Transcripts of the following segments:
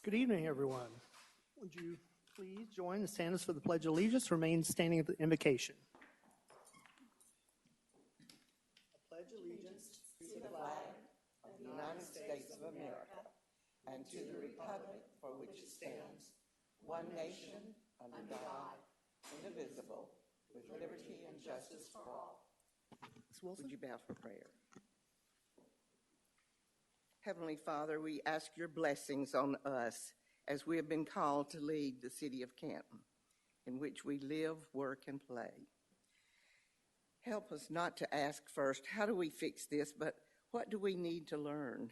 Good evening, everyone. Would you please join and stand us for the Pledge of Allegiance? Remain standing at the invocation. I pledge allegiance to the flag of the United States of America and to the republic for which it stands, one nation, under God, indivisible, with liberty and justice for all. Ms. Wilson? Would you bow for prayer? Heavenly Father, we ask your blessings on us as we have been called to lead the city of Canton, in which we live, work, and play. Help us not to ask first, how do we fix this, but what do we need to learn?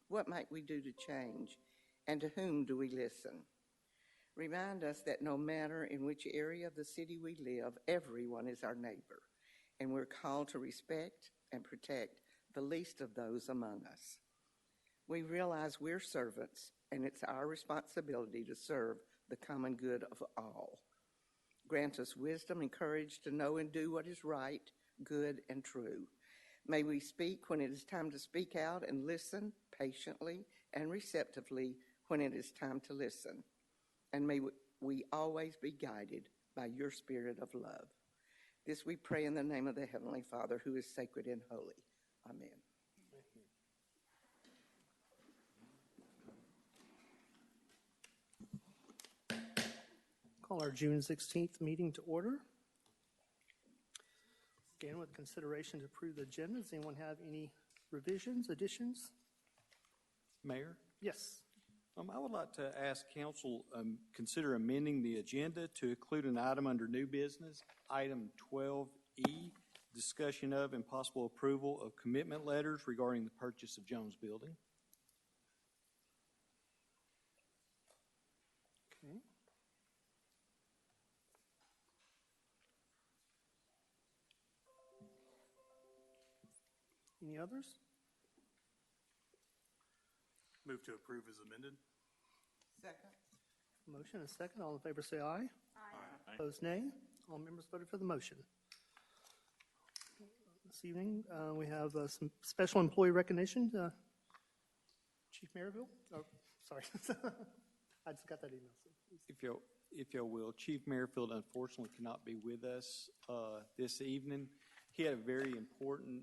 What might we do to change? And to whom do we listen? Remind us that no matter in which area of the city we live, everyone is our neighbor, and we're called to respect and protect the least of those among us. We realize we're servants, and it's our responsibility to serve the common good of all. Grant us wisdom and courage to know and do what is right, good, and true. May we speak when it is time to speak out and listen patiently and receptively when it is time to listen. And may we always be guided by your spirit of love. This we pray in the name of the Heavenly Father, who is sacred and holy. Amen. Call our June 16th meeting to order. Again, with consideration to approve the agenda. Does anyone have any revisions, additions? Mayor? Yes. I would like to ask council consider amending the agenda to include an item under new business, item 12E, discussion of and possible approval of commitment letters regarding the purchase of Jones Building. Okay. Any others? Move to approve as amended. Second. Motion and second. All in favor say aye. Aye. Opposed, nay. All members voted for the motion. This evening, we have some special employee recognition. Chief Maryville? Oh, sorry. I just got that email. So If y'all will, Chief Merrifield unfortunately cannot be with us this evening. He had a very important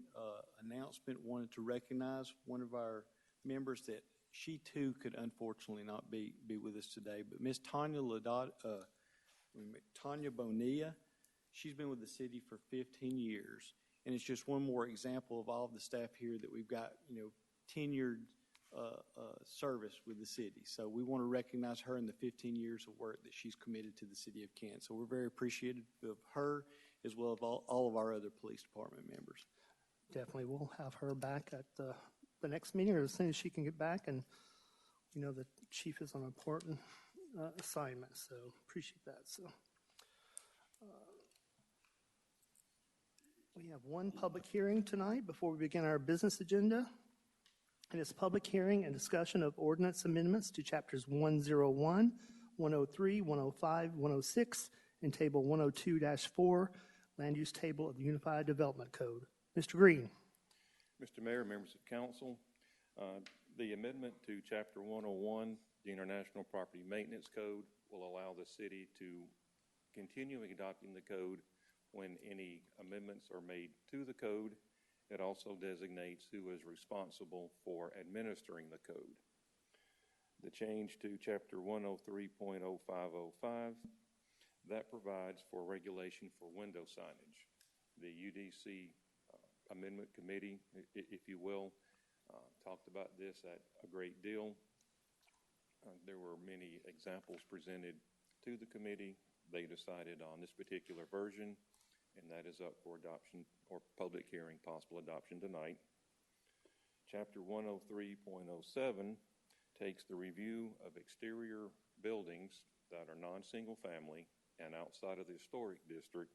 announcement, wanted to recognize one of our members that she too could unfortunately not be with us today. But Miss Tanya Bonilla, she's been with the city for 15 years. And it's just one more example of all of the staff here that we've got, tenured service with the city. So we want to recognize her in the 15 years of work that she's committed to the city of Canton. So we're very appreciative of her as well as all of our other police department members. definitely we'll have her back at the next meeting or as soon as she can get back. And we know the chief is on an important assignment, so appreciate that. So we have one public hearing tonight before we begin our business agenda. It is public hearing and discussion of ordinance amendments to chapters 101, 103, 105, 106, and table 102-4, land use table of the Unified Development Code. Mr. Green. Mr. Mayor, members of council, the amendment to chapter 101, the International Property Maintenance Code, will allow the city to continue adopting the code when any amendments are made to the code. It also designates who is responsible for administering the code. The change to Chapter 103.0505, that provides for regulation for window signage. The UDC Amendment Committee, if you will, talked about this at a great deal. There were many examples presented to the committee. They decided on this particular version, and that is up for adoption or public hearing, possible adoption tonight. Chapter 103.07 takes the review of exterior buildings that are non-single family and outside of the historic district,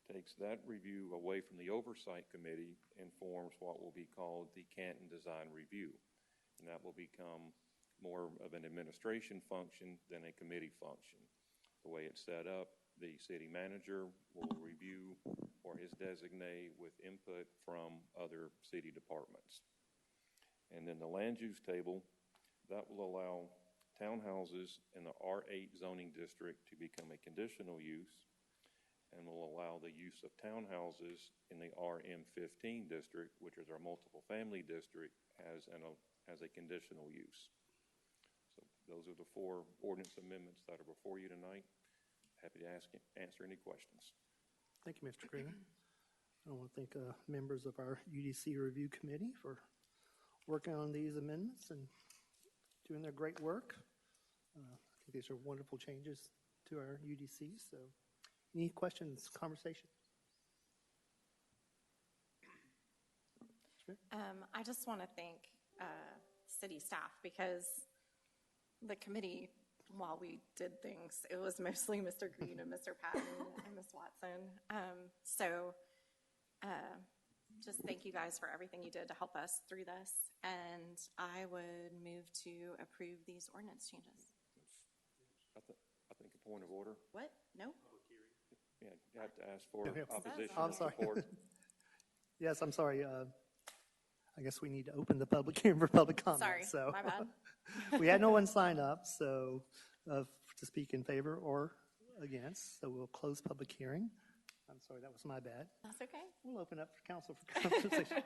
takes that review away from the oversight committee and forms what will be called the Canton Design Review. And that will become more of an administration function than a committee function. The way it's set up, the city manager will review or his designee with input from other city departments. And then the land use table, That will allow townhouses in the R8 zoning district to become a conditional use and will allow the use of townhouses in the RM15 district, which is our multiple family district, as a conditional use. So those are the 4 ordinance amendments that are before you tonight. Happy to answer any questions. Thank you, Mr. Green. I want to thank members of our UDC review committee for working on these amendments and doing their great work. I think these are wonderful changes to our UDC. So, any questions, conversation? Sure. I just want to thank city staff because the committee, while we did things, it was mostly Mr. Green and Mr. Patton and Ms. Watson. Just thank you guys for everything you did to help us through this. And I would move to approve these ordinance changes. I think a point of order. What? No? Yeah, you have to ask for Okay. opposition I'm or sorry. support. Yes, I'm sorry. I guess we need to open the public hearing for public comment. Sorry, So my bad. we had no one sign up, so to speak in favor or against. So we'll close public hearing. I'm sorry, that was my bad. That's okay. We'll open up for council for conversation.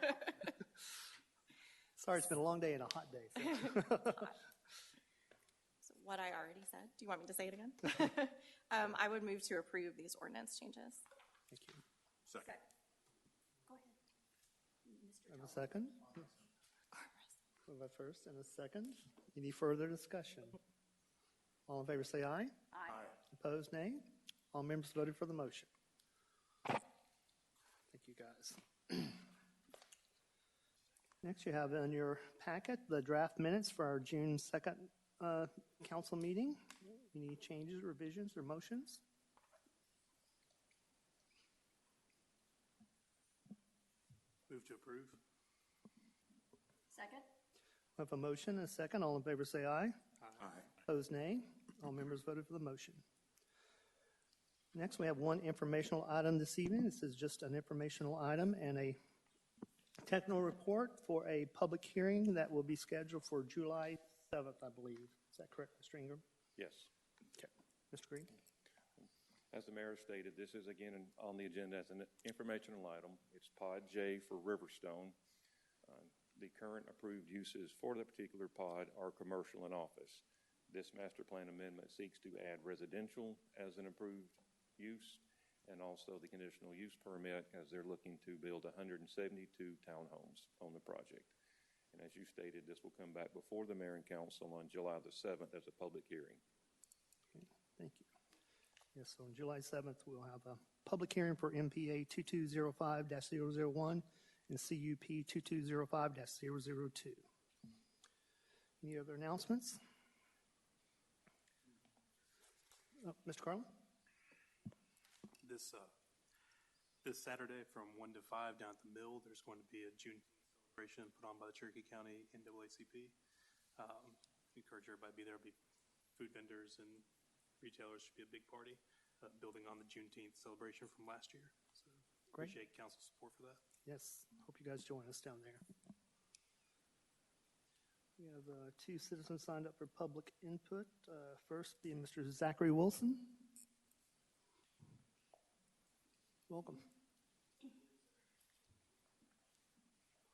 Sorry, it's been a long day and a hot day. So. So what I already said. Do you want me to say it again? I would move to approve these ordinance changes. Thank you. Second. Go ahead. Have a second? We have a first and a second. Any further discussion? All in favor say aye. Aye. Opposed, nay. All members voted for the motion. Thank you, guys. Next, you have in your packet the draft minutes for our June 2nd council meeting. Any changes, revisions, or motions? Move to approve. Second? We have a motion and a second. All in favor say aye. Aye. Opposed, nay. All members voted for the motion. Next, we have one informational item this evening. This is just an informational item and a technical report for a public hearing that will be scheduled for July 7th, I believe. Is that correct, Mr. Ingram? Yes. Okay. Mr. Green? As the mayor stated, this is again on the agenda as an informational item. It's Pod J for Riverstone. The current approved uses for the particular pod are commercial and office. This master plan amendment seeks to add residential as an approved use and also the conditional use permit as they're looking to build 172 townhomes on the project. And as you stated, this will come back before the mayor and council on July the 7th as a public hearing. Okay, thank you. Yes, so on July 7th, we'll have a public hearing for MPA 2205-001 and CUP 2205-002. Any other announcements? Mr. Carlin? This Saturday from 1 to 5 down at the mill, there's going to be a June celebration put on by the Cherokee County NAACP. Encourage everybody to be there. Be food vendors and retailers. Should be a big party, building on the Juneteenth celebration from last year. So Great. appreciate council support for that. Yes, hope you guys join us down there. We have 2 citizens signed up for public input. First being Mr. Zachary Wilson. Welcome.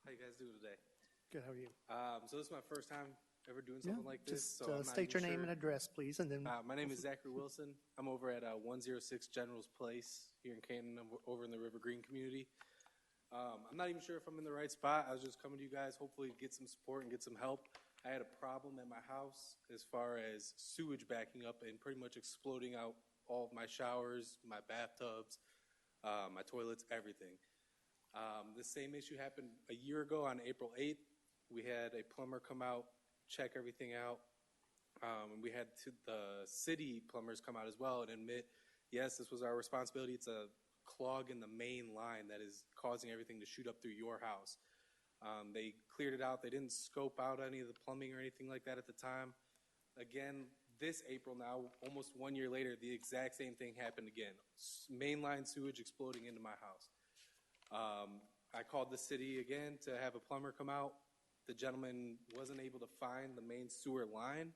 How you guys doing today? Good, how are you? So this is my first time ever doing something like this. Just So I'm not state your even name sure. and address, please, and then My name is Zachary Wilson. I'm over at 106 General's Place here in Canton, over in the River Green community. I'm not even sure if I'm in the right spot. I was just coming to you guys, hopefully get some support and get some help. I had a problem at my house as far as sewage backing up and pretty much exploding out all of my showers, my bathtubs, my toilets, everything. The same issue happened a year ago on April 8th. We had a plumber come out, check everything out. And we had the city plumbers come out as well and admit, yes, this was our responsibility. It's a clog in the main line that is causing everything to shoot up through your house. They cleared it out. They didn't scope out any of the plumbing or anything like that at the time. Again, this April now, almost 1 year later, the exact same thing happened again. Mainline sewage exploding into my house. I called the city again to have a plumber come out. the gentleman wasn't able to find the main sewer line.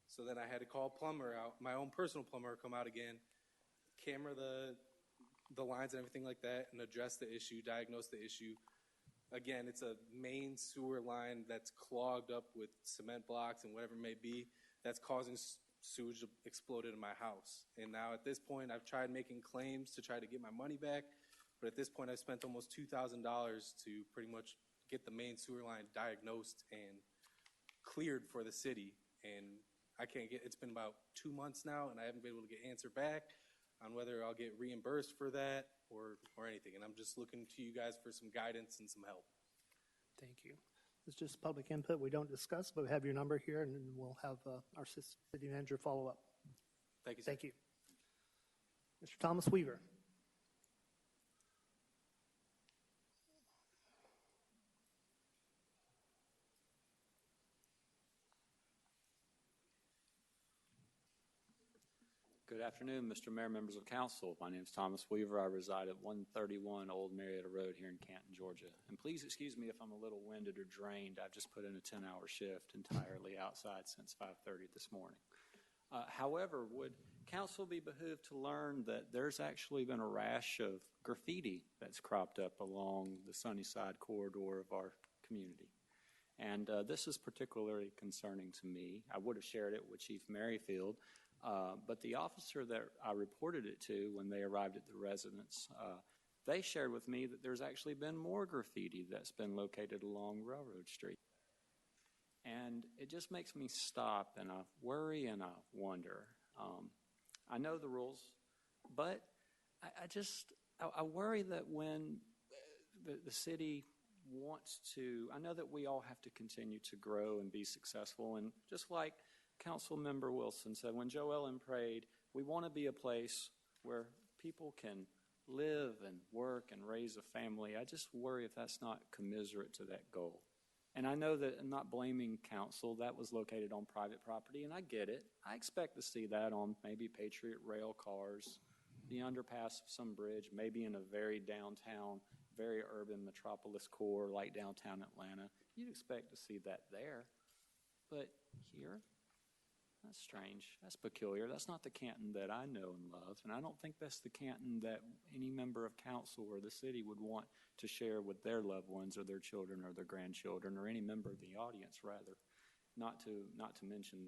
So then I had to call a plumber out, my own personal plumber, come out again, camera the lines and everything like that, and address the issue, diagnose the issue. Again, it's a main sewer line that's clogged up with cement blocks and whatever it may be that's causing sewage to explode into my house. And now at this point, I've tried making claims to try to get my money back, but at this point, I've spent almost $2,000 to pretty much get the main sewer line diagnosed and cleared for the city. And I can't get, it's been about 2 months now, and I haven't been able to get answer back on whether I'll get reimbursed for that or anything. And I'm just looking to you guys for some guidance and some help. Thank you. It's just public input we don't discuss, but we have your number here, and then we'll have our city manager follow up. Thank you, sir. Thank you. Mr. Thomas Weaver. Good afternoon, Mr. Mayor, members of council. My name is Thomas Weaver. I reside at 131 Old Marietta Road here in Canton, Georgia. And please excuse me if I'm a little winded or drained. I've just put in a 10-hour shift entirely outside since 5:30 this morning. However, would council be behooved to learn that there's actually been a rash of graffiti that's cropped up along the Sunnyside corridor of our community? And this is particularly concerning to me. I would have shared it with Chief Merrifield, but the officer that I reported it to when they arrived at the residence, they shared with me that there's actually been more graffiti that's been located along Railroad Street. And it just makes me stop and I worry and I wonder. I know the rules, but I worry that when the city wants to, I know that we all have to continue to grow and be successful. And just like Council Member Wilson said, when Joe Ellen prayed, we want to be a place where people can live and work and raise a family. I just worry if that's not commiserate to that goal. And I know that I'm not blaming council. That was located on private property, and I get it. I expect to see that on maybe Patriot rail cars, the underpass of some bridge, maybe in a very downtown, very urban metropolis core like downtown Atlanta. You'd expect to see that there. But here, that's strange. That's peculiar. That's not the Canton that I know and love, and I don't think that's the Canton that any member of council or the city would want to share with their loved ones or their children or their grandchildren or any member of the audience, rather. Not to mention,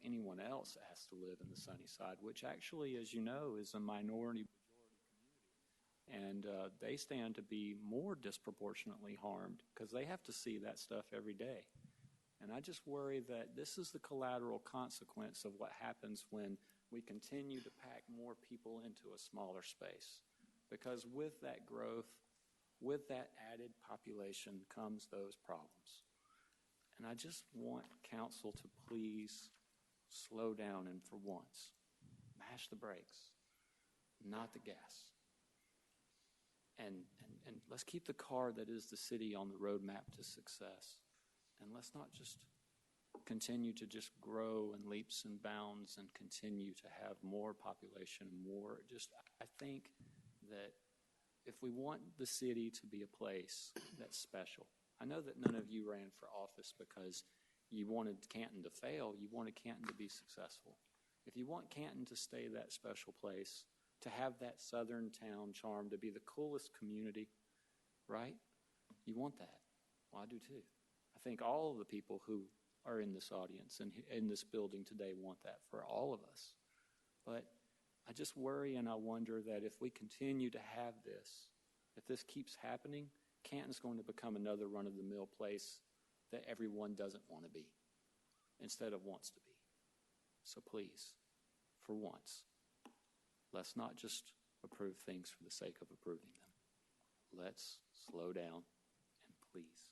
anyone else that has to live in the Sunnyside, which actually, as you know, is a minority community. And they stand to be more disproportionately harmed because they have to see that stuff every day. And I just worry that this is the collateral consequence of what happens when we continue to pack more people into a smaller space. Because with that growth, with that added population comes those problems. And I just want council to please slow down and for once, mash the brakes, not the gas. And let's keep the car that is the city on the roadmap to success. And let's not just continue to just grow in leaps and bounds and continue to have more population, more. I think that if we want the city to be a place that's special, I know that none of you ran for office because you wanted Canton to fail. You wanted Canton to be successful. If you want Canton to stay that special place, to have that southern town charm, to be the coolest community, right? You want that. Well, I do too. I think all of the people who are in this audience and in this building today want that for all of us. But I just worry and I wonder that if we continue to have this, if this keeps happening, Canton's going to become another run-of-the-mill place that everyone doesn't want to be instead of wants to be. So please, for once, let's not just approve things for the sake of approving them. Let's slow down and please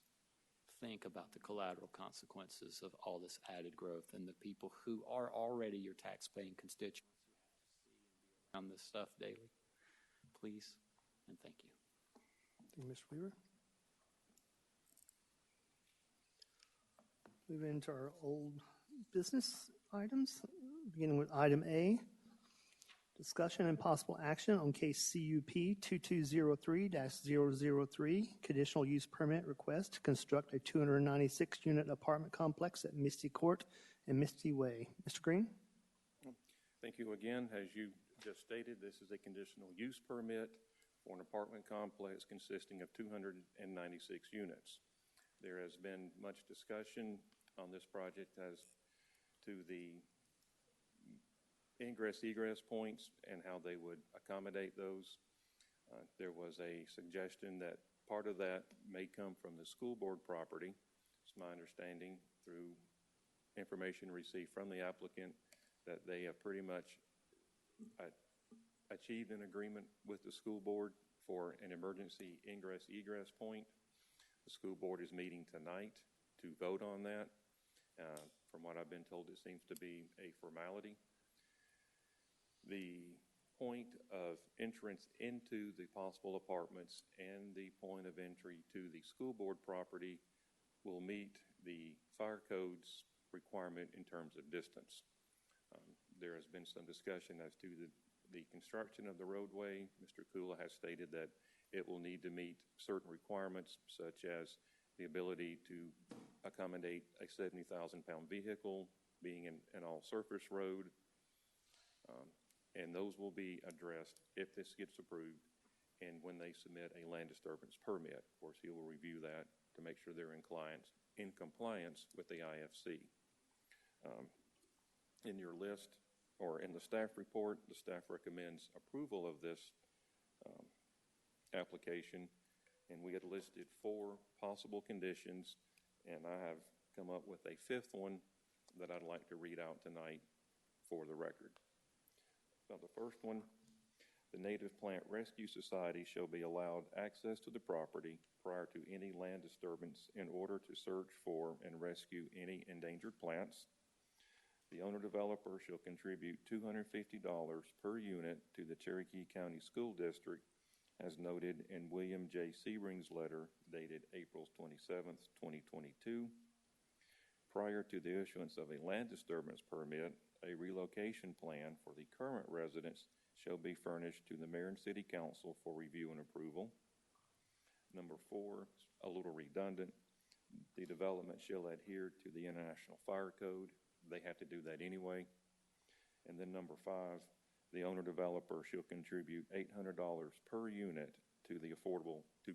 think about the collateral consequences of all this added growth and the people who are already your tax-paying constituents who have to see and be around this stuff daily. Please and thank you. Thank you, Mr. Weaver. Move into our old business items, beginning with item A. Discussion and possible action on case CUP 2203-003, conditional use permit request to construct a 296-unit apartment complex at Misty Court and Misty Way. Mr. Green? Thank you again. As you just stated, this is a conditional use permit for an apartment complex consisting of 296 units. There has been much discussion on this project as to the ingress-egress points and how they would accommodate those. There was a suggestion that part of that may come from the school board property. It's my understanding through information received from the applicant that they have pretty much achieved an agreement with the school board for an emergency ingress-egress point. The school board is meeting tonight to vote on that. From what I've been told, it seems to be a formality. The point of entrance into the possible apartments and the point of entry to the school board property will meet the fire code's requirement in terms of distance. There has been some discussion as to the construction of the roadway. Mr. Kula has stated that it will need to meet certain requirements, such as the ability to accommodate a 70,000-pound vehicle, being an all-surface road, and those will be addressed if this gets approved and when they submit a land disturbance permit. Of course, he will review that to make sure they're in compliance with the IFC. In your list, or in the staff report, the staff recommends approval of this application, and we had listed 4 possible conditions, and I have come up with a 5th one that I'd like to read out tonight for the record. So the first one, the Native Plant Rescue Society shall be allowed access to the property prior to any land disturbance in order to search for and rescue any endangered plants. The owner-developer shall contribute $250 per unit to the Cherokee County School District, as noted in William J. Sebring's letter dated April 27, 2022. Prior to the issuance of a land disturbance permit, a relocation plan for the current residents shall be furnished to the mayor and city council for review and approval. Number 4, a little redundant, the development shall adhere to the International Fire Code. They have to do that anyway. And then number 5, the owner-developer shall contribute $800 per unit to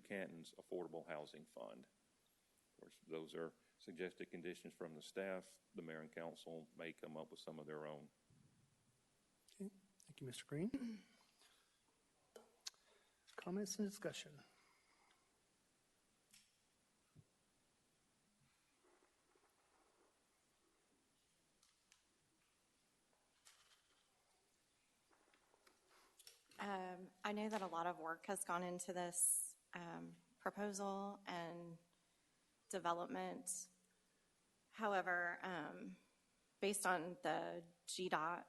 Canton's Affordable Housing Fund. Of course, those are suggested conditions from the staff. The mayor and council may come up with some of their own. Okay. Thank you, Mr. Green. Comments and discussion? I know that a lot of work has gone into this proposal and development. However, based on the GDOT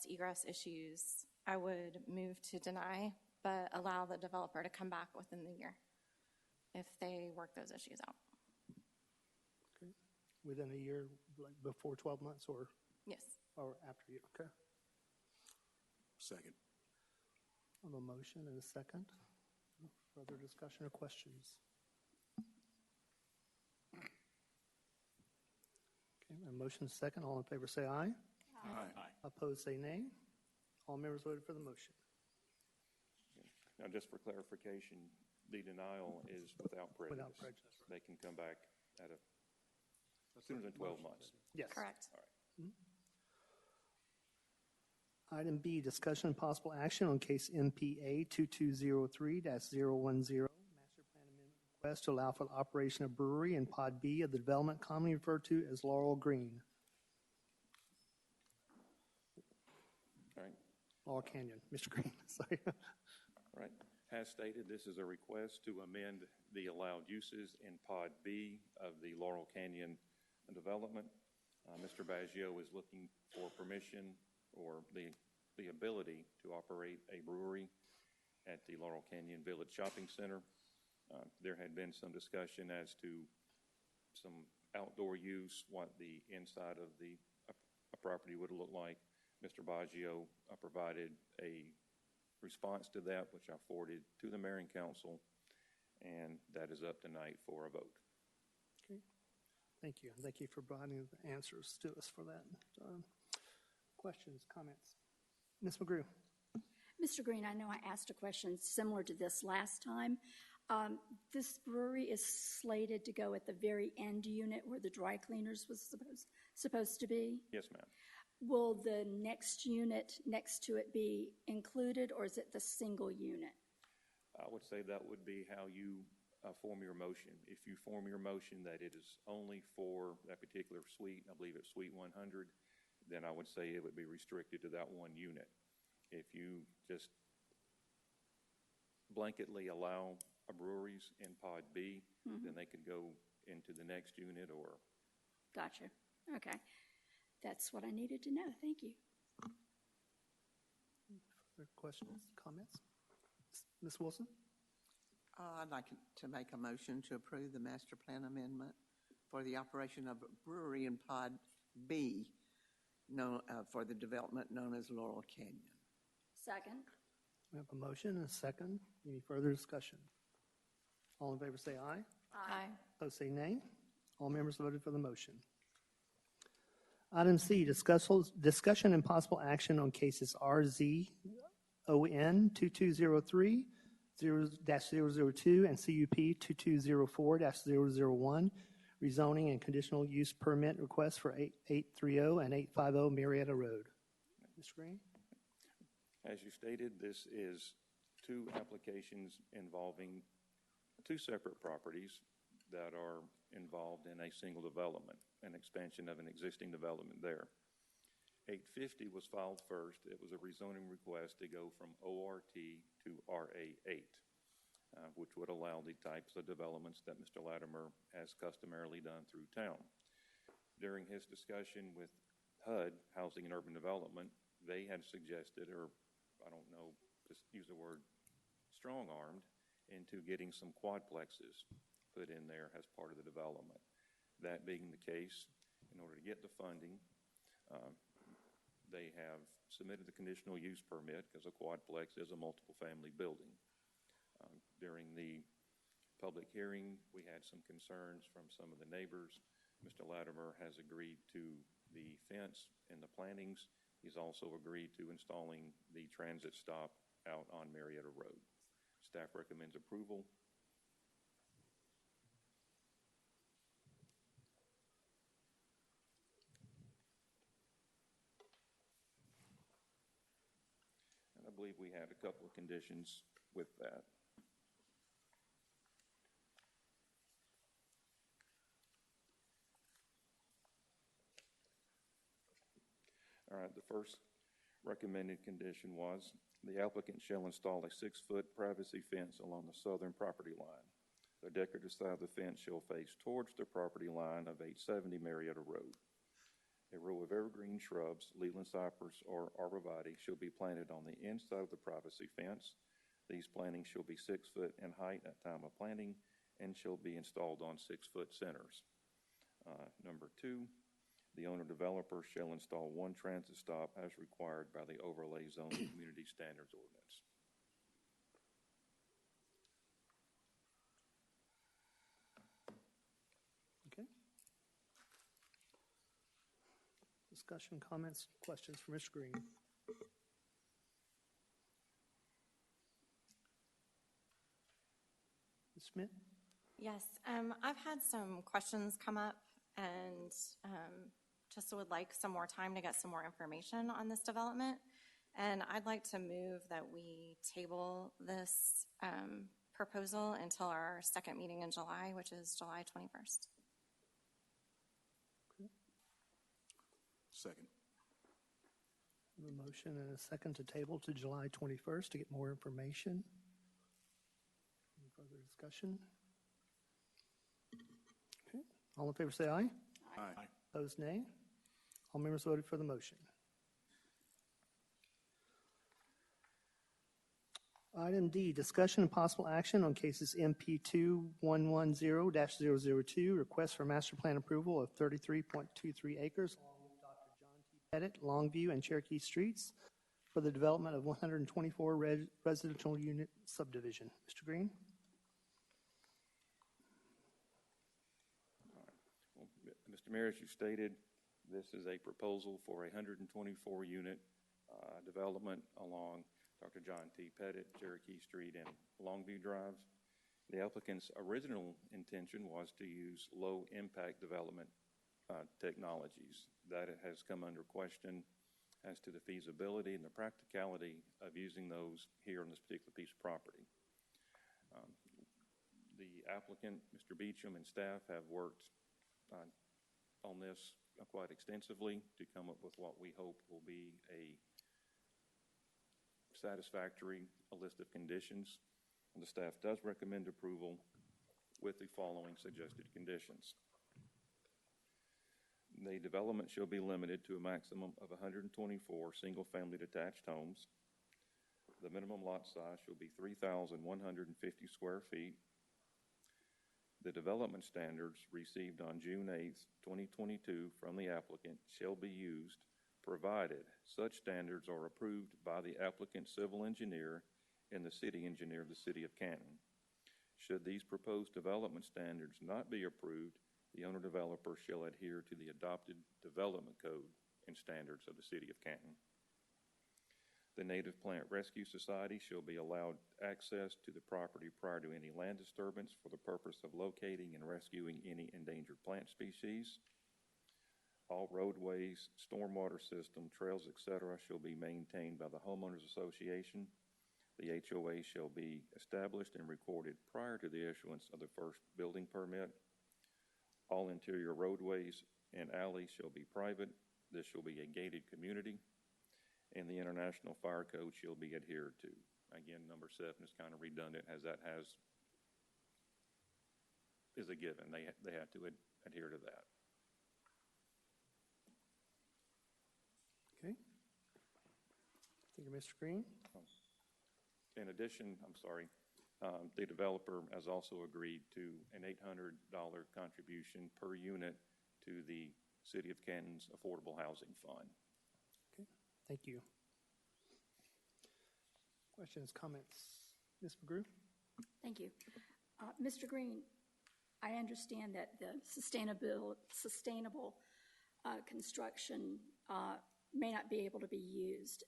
egress issues, I would move to deny, but allow the developer to come back within the year if they work those issues out. Okay. Within a year, like before 12 months or? Yes. Or after a year, okay. Second. I have a motion and a second. Further discussion or questions? Okay, a motion and a second. All in favor say aye. Aye. Opposed say nay. All members voted for the motion. Now, just for clarification, the denial is without prejudice. Without prejudice. They can come back at sooner than 12 months. Yes. Correct. All right. Item B, discussion and possible action on case MPA 2203-010, master plan amendment request to allow for the operation of brewery in Pod B of the development commonly referred to as Laurel Green. All right. Laurel Canyon, Mr. Green, sorry. All right. As stated, this is a request to amend the allowed uses in Pod B of the Laurel Canyon development. Mr. Baggio is looking for permission or the ability to operate a brewery at the Laurel Canyon Village Shopping Center. There had been some discussion as to some outdoor use, what the inside of the property would look like. Mr. Baggio provided a response to that, which I forwarded to the mayor and council, and that is up tonight for a vote. Okay. Thank you. Thank you for providing the answers to us for that. Questions, comments? Ms. McGrew? Mr. Green, I know I asked a question similar to this last time. This brewery is slated to go at the very end unit where the dry cleaners was supposed to be. Yes, ma'am. Will the next unit next to it be included, or is it the single unit? I would say that would be how you form your motion. If you form your motion that it is only for that particular suite, I believe it's Suite 100, then I would say it would be restricted to that one unit. If you just blanketly allow breweries in Pod B, then they could go into the next unit or... Gotcha. Okay. That's what I needed to know. Thank you. Further questions, comments? Ms. Wilson? I'd like to make a motion to approve the master plan amendment for the operation of a brewery in Pod B, for the development known as Laurel Canyon. Second. We have a motion and a second. Any further discussion? All in favor say aye. Aye. Opposed say nay. All members voted for the motion. Item C, discussion and possible action on cases RZON 2203-002 and CUP 2204-001, rezoning and conditional use permit requests for 830 and 850 Marietta Road. Mr. Green? As you stated, this is two applications involving two separate properties that are involved in a single development, an expansion of an existing development there. 850 was filed first. It was a rezoning request to go from ORT to RA8, which would allow the types of developments that Mr. Latimer has customarily done through town. During his discussion with HUD, Housing and Urban Development, they had suggested, or I don't know, just use the word strong-armed, into getting some quadplexes put in there as part of the development. That being the case, in order to get the funding, they have submitted the conditional use permit because a quadplex is a multiple family building. During the public hearing, we had some concerns from some of the neighbors. Mr. Latimer has agreed to the fence and the plantings. He's also agreed to installing the transit stop out on Marietta Road. Staff recommends approval. And I believe we had a couple of conditions with that. All right, the first recommended condition was the applicant shall install a 6-foot privacy fence along the southern property line. The decorative side of the fence shall face towards the property line of 870 Marietta Road. A row of evergreen shrubs, Leland cypress or arborvitae, shall be planted on the inside of the privacy fence. These plantings shall be 6 foot in height at time of planting and shall be installed on 6-foot centers. Number 2, the owner-developer shall install one transit stop as required by the Overlay Zone Community Standards Ordinance. Okay. Discussion, comments, questions for Mr. Green? Ms. Schmidt? Yes, I've had some questions come up and just would like some more time to get some more information on this development. And I'd like to move that we table this proposal until our second meeting in July, which is July 21st. Okay. Second. A motion and a second to table to July 21st to get more information. Any further discussion? Okay. All in favor say aye. Aye. Opposed, nay. All members voted for the motion. Item D, discussion and possible action on cases MP 2110-002, request for master plan approval of 33.23 acres along with Dr. John T. Pettit, Longview, and Cherokee Streets for the development of 124 residential unit subdivision. Mr. Green? Well, Mr. Mayor, as you stated, this is a proposal for a 124-unit development along Dr. John T. Pettit, Cherokee Street, and Longview Drive. The applicant's original intention was to use low-impact development technologies. That has come under question as to the feasibility and the practicality of using those here on this particular piece of property. The applicant, Mr. Beecham, and staff have worked on this quite extensively to come up with what we hope will be a satisfactory list of conditions. And the staff does recommend approval with the following suggested conditions. The development shall be limited to a maximum of 124 single-family detached homes. The minimum lot size shall be 3,150 square feet. The development standards received on June 8th, 2022 from the applicant shall be used, provided such standards are approved by the applicant's civil engineer and the city engineer of the City of Canton. Should these proposed development standards not be approved, the owner-developer shall adhere to the adopted development code and standards of the City of Canton. The Native Plant Rescue Society shall be allowed access to the property prior to any land disturbance for the purpose of locating and rescuing any endangered plant species. All roadways, stormwater system, trails, etc. shall be maintained by the Homeowners Association. The HOA shall be established and recorded prior to the issuance of the first building permit. All interior roadways and alleys shall be private. This shall be a gated community. And the International Fire Code shall be adhered to. Again, number 7 is kind of redundant as that is a given. They have to adhere to that. Okay. Thank you, Mr. Green. In addition, the developer has also agreed to an $800 contribution per unit to the City of Canton's Affordable Housing Fund. Okay, thank you. Questions, comments? Ms. McGrew? Thank you. Mr. Green, I understand that the sustainable construction may not be able to be used.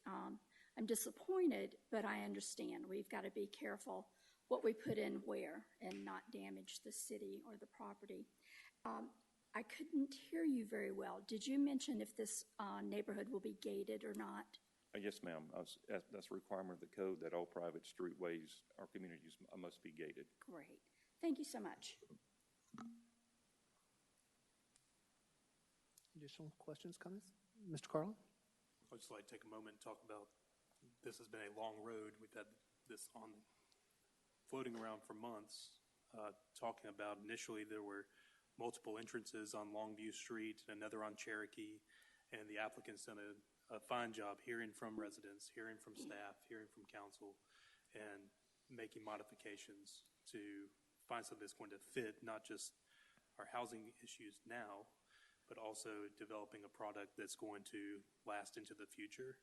I'm disappointed, but I understand. We've got to be careful what we put in where and not damage the city or the property. I couldn't hear you very well. Did you mention if this neighborhood will be gated or not? Yes, ma'am. That's a requirement of the code that all private streetways or communities must be gated. Great. Thank you so much. Additional questions, comments? Mr. Carlin? I'd just like to take a moment and talk about, this has been a long road. We've had this floating around for months, talking about initially there were multiple entrances on Longview Street and another on Cherokee, and the applicant's done a fine job hearing from residents, hearing from staff, hearing from council, and making modifications to find something that's going to fit not just our housing issues now, but also developing a product that's going to last into the future,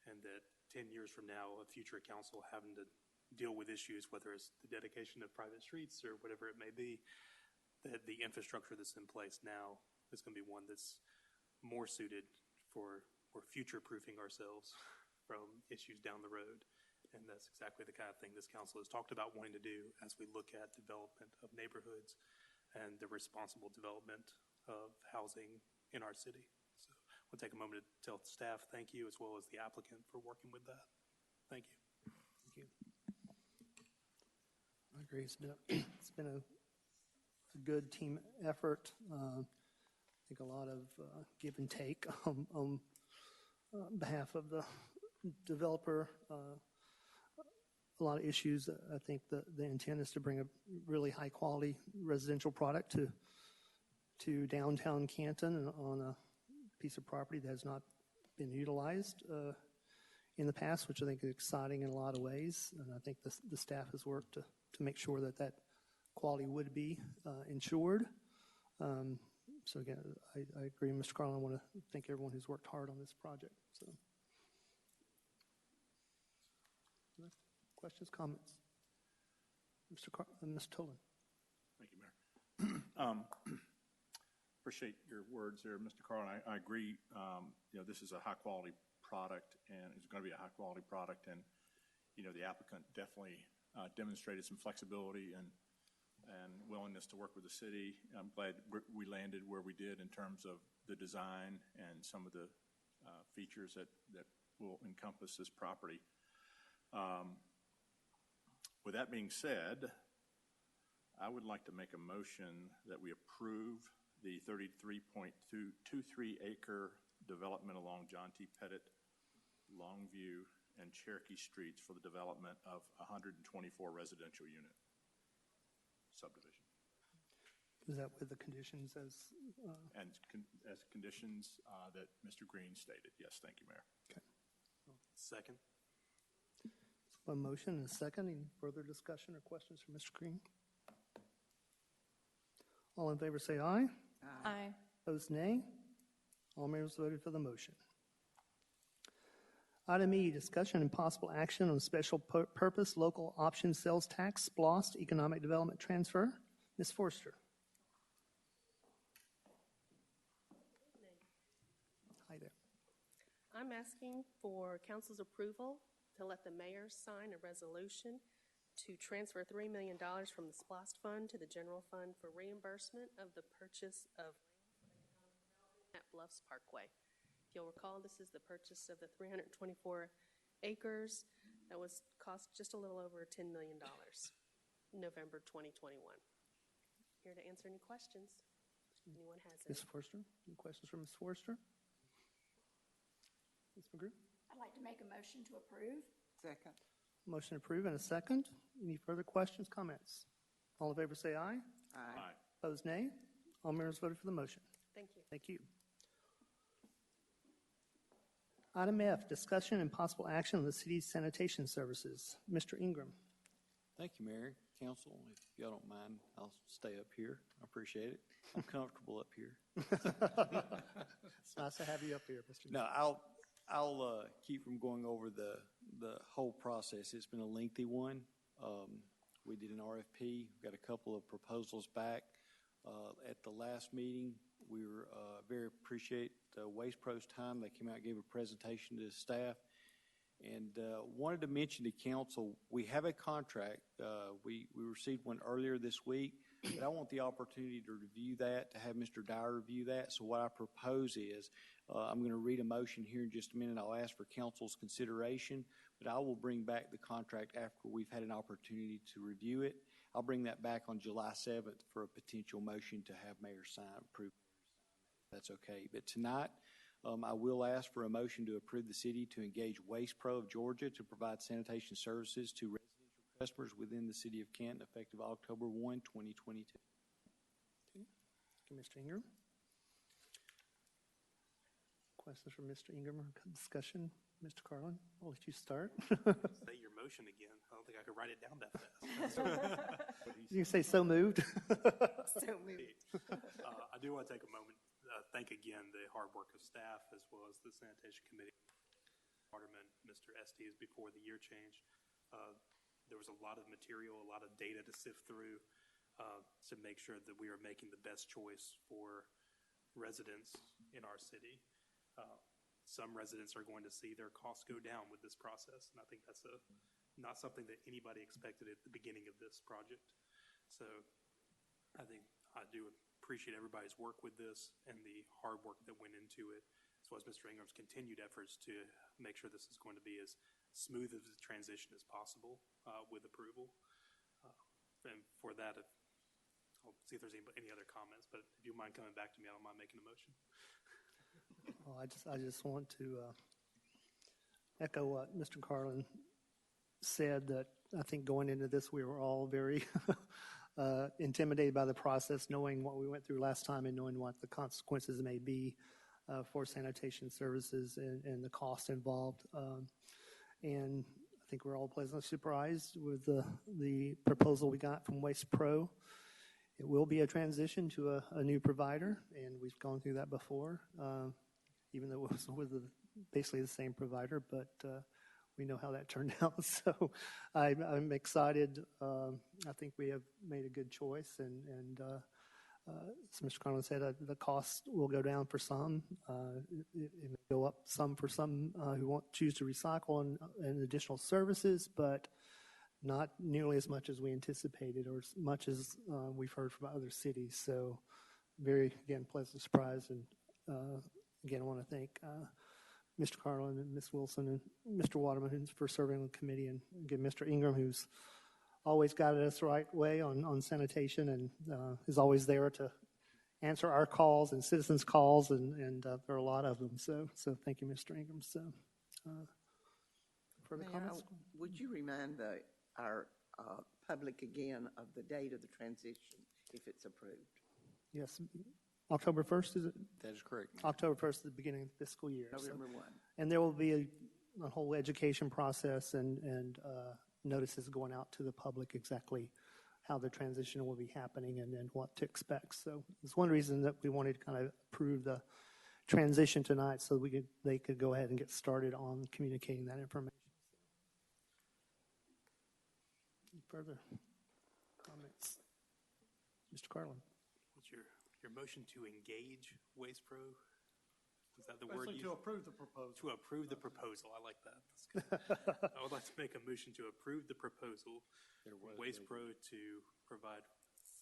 and that 10 years from now, a future council having to deal with issues, whether it's the dedication of private streets or whatever it may be, that the infrastructure that's in place now is going to be one that's more suited for future-proofing ourselves from issues down the road. And that's exactly the kind of thing this council has talked about wanting to do as we look at development of neighborhoods and the responsible development of housing in our city. So we'll take a moment to tell staff thank you, as well as the applicant, for working with that. Thank you. Thank you. I agree. It's been a good team effort. I think a lot of give and take on behalf of the developer. A lot of issues. I think the intent is to bring a really high quality residential product to downtown Canton on a piece of property that has not been utilized in the past, which I think is exciting in a lot of ways. And I think the staff has worked to make sure that quality would be ensured. So again, I agree, Mr. Carlin. I want to thank everyone who's worked hard on this project. So, questions, comments? Mr. Tolan. Thank you, Mayor. Appreciate your words there, Mr. Carlin. I agree. This is a high-quality product, and it's going to be a high-quality product. And, the applicant definitely demonstrated some flexibility and willingness to work with the city. I'm glad we landed where we did in terms of the design and some of the features that will encompass this property. With that being said, I would like to make a motion that we approve the 33.23 acre development along John T. Pettit, Longview, and Cherokee Streets for the development of 124 residential unit subdivision. Is that with the conditions as? And as conditions that Mr. Green stated. Yes, thank you, Mayor. Okay. Second. A motion and a second. Any further discussion or questions for Mr. Green? All in favor say aye. Aye. Opposed, nay. All members voted for the motion. Item E, discussion and possible action on special purpose local option sales tax, SPLOST, economic development transfer. Ms. Forster. Hi there. I'm asking for council's approval to let the mayor sign a resolution to transfer $3 million from the SPLOST fund to the general fund for reimbursement of the purchase of at Bluffs Parkway. If you'll recall, this is the purchase of the 324 acres that was cost just a little over $10 million, November 2021. Here to answer any questions. If anyone has any. Ms. Forster, any questions for Ms. Forster? Ms. McGrew? I'd like to make a motion to approve. Second. Motion approved and a second. Any further questions, comments? All in favor say aye. Aye. Opposed, nay. All members voted for the motion. Thank you. Thank you. Item F, discussion and possible action on the city's sanitation services. Mr. Ingram. Thank you, Mayor. Council, if y'all don't mind, I'll stay up here. I appreciate it. I'm comfortable up here. It's nice to have you up here, Mr. No, I'll keep from going over the whole process. It's been a lengthy one. We did an RFP, got a couple of proposals back. At the last meeting, we were very appreciate Waste Pro's time. They came out and gave a presentation to the staff. And wanted to mention to council, we have a contract. We received one earlier this week, but I want the opportunity to review that, to have Mr. Dyer review that. So what I propose is, I'm going to read a motion here in just a minute. I'll ask for council's consideration, but I will bring back the contract after we've had an opportunity to review it. I'll bring that back on July 7th for a potential motion to have mayor sign, approve. That's okay. But tonight, I will ask for a motion to approve the city to engage Waste Pro of Georgia to provide sanitation services to residential customers within the city of Canton effective October 1, 2022. Okay. Mr. Ingram. Questions from Mr. Ingram or discussion? Mr. Carlin, I'll let you start. Say your motion again. I don't think I could write it down that fast. You can say so moved. So moved. I do want to take a moment, thank again the hard work of staff as well as the sanitation committee. Waterman, Mr. Estes, before the year change. There was a lot of material, a lot of data to sift through to make sure that we are making the best choice for residents in our city. Some residents are going to see their costs go down with this process, and I think that's not something that anybody expected at the beginning of this project. So I think I do appreciate everybody's work with this and the hard work that went into it, as well as Mr. Ingram's continued efforts to make sure this is going to be as smooth of a transition as possible with approval. And for that, I'll see if there's any other comments, but if you mind coming back to me, I don't mind making a motion. Well, I just want to echo what Mr. Carlin said, that I think going into this, we were all very intimidated by the process, knowing what we went through last time and knowing what the consequences may be for sanitation services and the cost involved. And I think we're all pleasantly surprised with the proposal we got from Waste Pro. It will be a transition to a new provider, and we've gone through that before, even though it was with basically the same provider, but we know how that turned out. So I'm excited. I think we have made a good choice, and as Mr. Conlon said, the cost will go down for some. It may go up some for some who choose to recycle and additional services, but not nearly as much as we anticipated or as much as we've heard from other cities. So very, again, pleasant surprise. And again, I want to thank Mr. Carlin and Ms. Wilson and Mr. Waterman for serving on the committee, and again, Mr. Ingram, who's always guided us the right way on sanitation and is always there to answer our calls and citizens' calls, and there are a lot of them. So thank you, Mr. Ingram. So further Mayor, comments? would you remind our public again of the date of the transition if it's approved? Yes. October 1st, is it? That is correct, Mayor. October 1st is the beginning of the fiscal year. November 1. And there will be a whole education process and notices going out to the public exactly how the transition will be happening and then what to expect. So it's one reason that we wanted to kind of approve the transition tonight so they could go ahead and get started on communicating that information. Any further comments? Mr. Carlin. What's your motion to engage Waste Pro? Is that the word Basically, to approve the proposal. To approve the proposal. I like that. That's good. I would like to make a motion to approve the proposal from Waste Pro to provide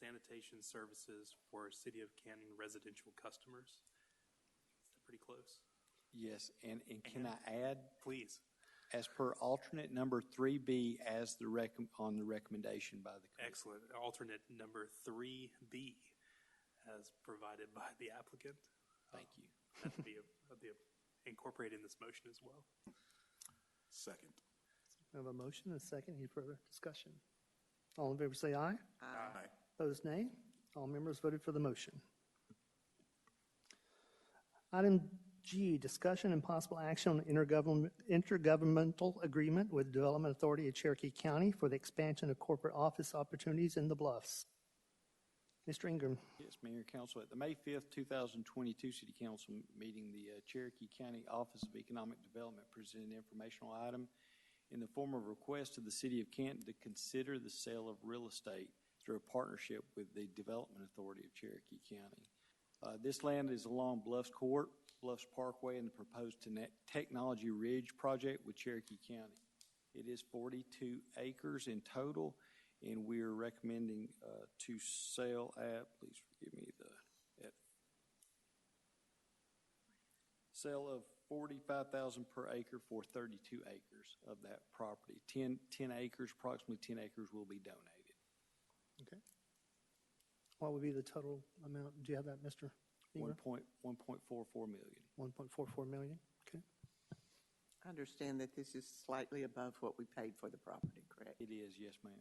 sanitation services for City of Canton residential customers. Is that pretty close? Yes, and can I add? Please. As per alternate number 3B as on the recommendation by the committee. Excellent. Alternate number 3B as provided by the applicant. Thank you. That'd be incorporated in this motion as well. Second. We have a motion and a second. Any further discussion? All in favor say aye. Aye. Opposed, nay. All members voted for the motion. Item G, discussion and possible action on intergovernmental agreement with Development Authority of Cherokee County for the expansion of corporate office opportunities in the Bluffs. Mr. Ingram. Yes, Mayor and Council. At the May 5th, 2022 City Council meeting, the Cherokee County Office of Economic Development presented an informational item in the form of a request to the City of Canton to consider the sale of real estate through a partnership with the Development Authority of Cherokee County. This land is along Bluffs Court, Bluffs Parkway, and the proposed Technology Ridge project with Cherokee County. It is 42 acres in total, and we are recommending to sell at, please forgive me, sale of $45,000 per acre for 32 acres of that property. 10 acres, approximately 10 acres will be donated. Okay. What would be the total amount? Do you have that, Mr. Ingram? 1.44 million. 1.44 million. Okay. I understand that this is slightly above what we paid for the property, correct? It is, yes, ma'am.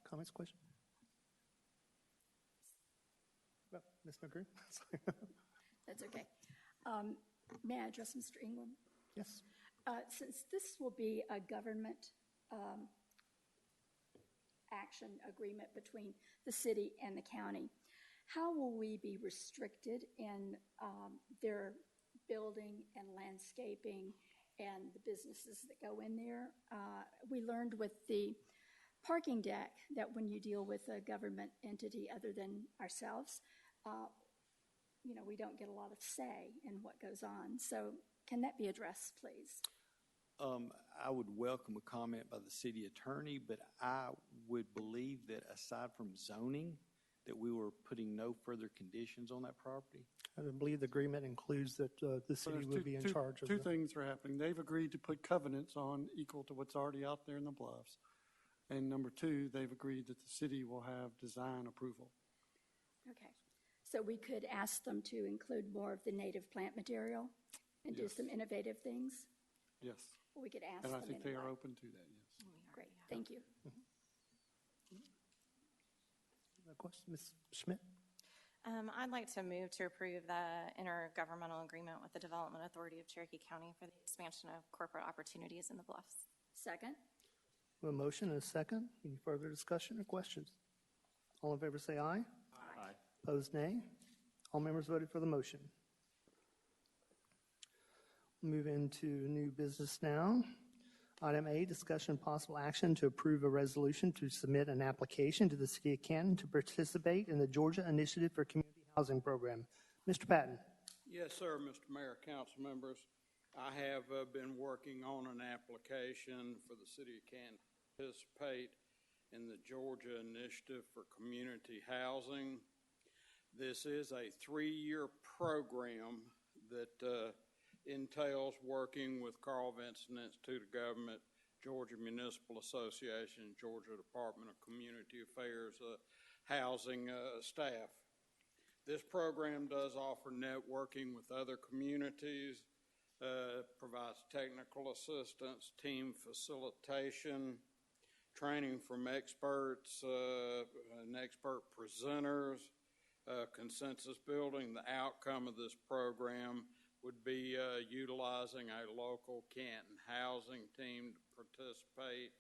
Comments, questions? Well, Ms. McGrew? Sorry. That's okay. May I address Mr. Ingram? Yes. Since this will be a government action agreement between the city and the county, how will we be restricted in their building and landscaping and the businesses that go in there? We learned with the parking deck that when you deal with a government entity other than ourselves, we don't get a lot of say in what goes on. So can that be addressed, please? I would welcome a comment by the city attorney, but I would believe that aside from zoning, that we were putting no further conditions on that property. I believe the agreement includes that the city would be in charge of Two things are happening. They've agreed to put covenants on equal to what's already out there in the Bluffs. And number two, they've agreed that the city will have design approval. Okay. So we could ask them to include more of the native plant material and do some innovative things? Yes. We could ask And them I think they are anyway. open to that, yes. Great, thank you. Question, Ms. Schmidt? I'd like to move to approve the intergovernmental agreement with the Development Authority of Cherokee County for the expansion of corporate opportunities in the Bluffs. Second? We have a motion and a second. Any further discussion or questions? All in favor say aye. Aye. Opposed, nay. All members voted for the motion. Move into new business now. Item A, discussion and possible action to approve a resolution to submit an application to the City of Canton to participate in the Georgia Initiative for Community Housing Program. Mr. Patton. Yes, sir, Mr. Mayor, council members. I have been working on an application for the City of Canton to participate in the Georgia Initiative for Community Housing. This is a 3-year program that entails working with Carl Vinson Institute of Government, Georgia Municipal Association, Georgia Department of Community Affairs, housing staff. This program does offer networking with other communities, provides technical assistance, team facilitation, training from experts and expert presenters, consensus building. The outcome of this program would be utilizing a local Canton housing team to participate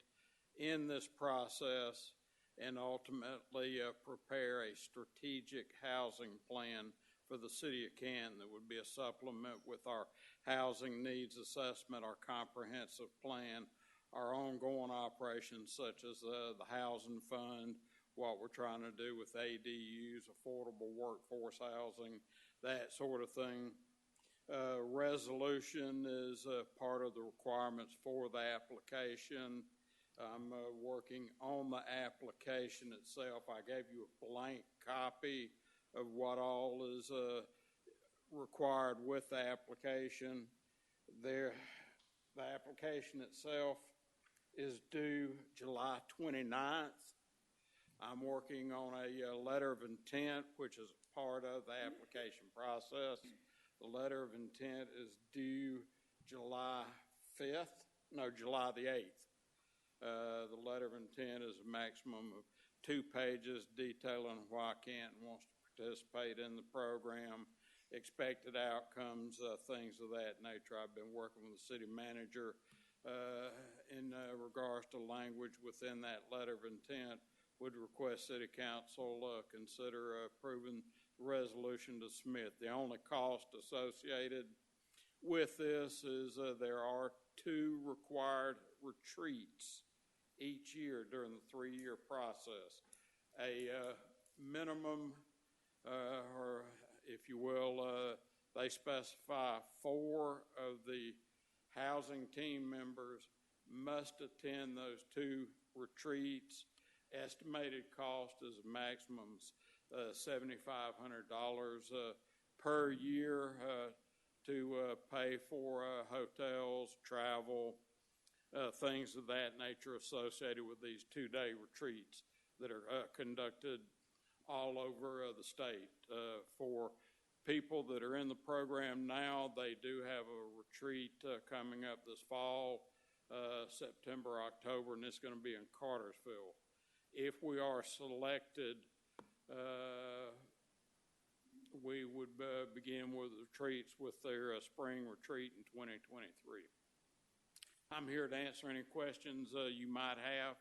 in this process and ultimately prepare a strategic housing plan for the City of Canton that would be a supplement with our housing needs assessment, our comprehensive plan, our ongoing operations such as the housing fund, what we're trying to do with ADUs, affordable workforce housing, that sort of thing. Resolution is part of the requirements for the application. I'm working on the application itself. I gave you a blank copy of what all is required with the application. The application itself is due July 29th. I'm working on a letter of intent, which is part of the application process. The letter of intent is due July the 8th. The letter of intent is a maximum of 2 pages detailing why Canton wants to participate in the program, expected outcomes, things of that nature. I've been working with the city manager in regards to language within that letter of intent. Would request City Council consider approving the resolution to submit. The only cost associated with this is there are 2 required retreats each year during the 3-year process. A minimum, or if you will, they specify 4 of the housing team members must attend those 2 retreats. Estimated cost is a maximum $7,500 per year to pay for hotels, travel, things of that nature associated with these 2-day retreats that are conducted all over the state. For people that are in the program now, they do have a retreat coming up this fall, September, October, and it's going to be in Cartersville. If we are selected, we would begin with retreats with their spring retreat in 2023. I'm here to answer any questions you might have.